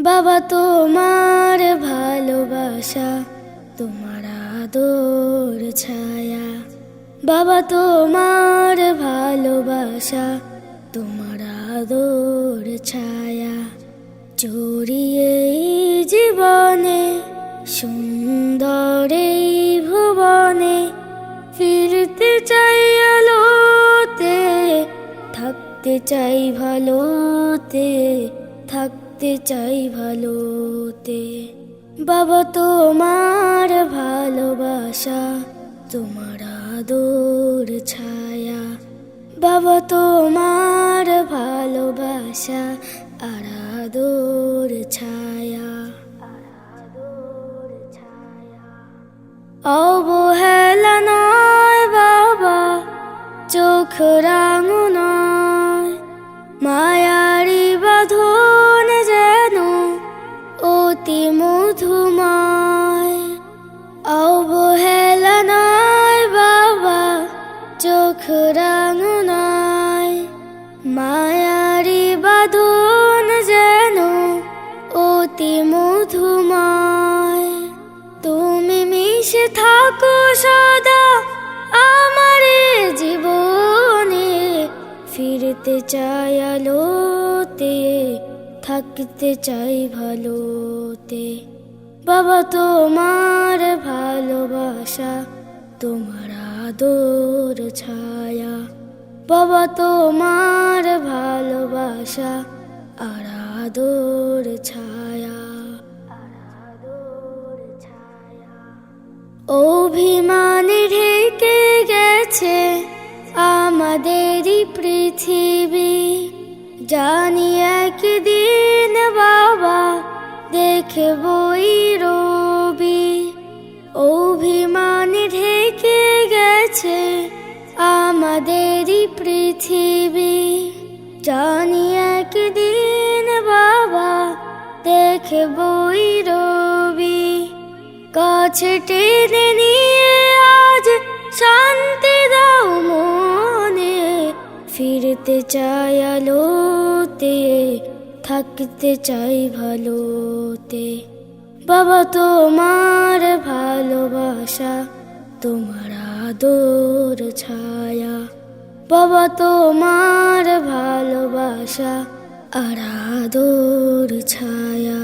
বাবা তোমার ভালোবাসা, তোমার আদর ছায়া। বাবা তোমার ভালোবাসা, তোমার আদর ছায়া। জড়িয়ে জীবনে সুন্দর এই ভুবনে, ফিরতে চাই আলোতে, থাকতে চাই ভালোতে, থাকতে চাই ভালোতে। বাবা তোমার ভালোবাসা, তোমার আদর ছায়া। বাবা তোমার ভালোবাসা আর আদর ছায়া। অবহেলা নয় বাবা, চোখ রাঙো নয়, মায়ারি বাঁধন যেন অতি মধুময়। অবহেলা নয় বাবা, চোখ রাঙো নয়, মায়ারি বাঁধন যেন অতি মধুময়। তুমি মিশে থাকো সদা আমার জীবনে, ফিরতে চাই আলোতে, থাকতে চাই ভালোতে। বাবা তোমার ভালোবাসা, তোমার আদর ছায়া। বাবা তোমার ভালোবাসা আর আদর ছায়া। অভিমানে ঢেকে গেছে আমাদেরই পৃথিবী, জানি একদিন বাবা দেখবই রবি। অভিমানে ঢেকে গেছে আমাদেরই পৃথিবী, জানি একদিন বাবা দেখবই রবি। কাছে টেনে নিয়ে আজ শান্তি দাও মনে, ফিরতে চাই আলোতে, থাকতে চাই ভালোতে। বাবা তোমার ভালোবাসা, তোমার আদর ছায়া। বাবা তোমার ভালোবাসা আর আদর ছায়া।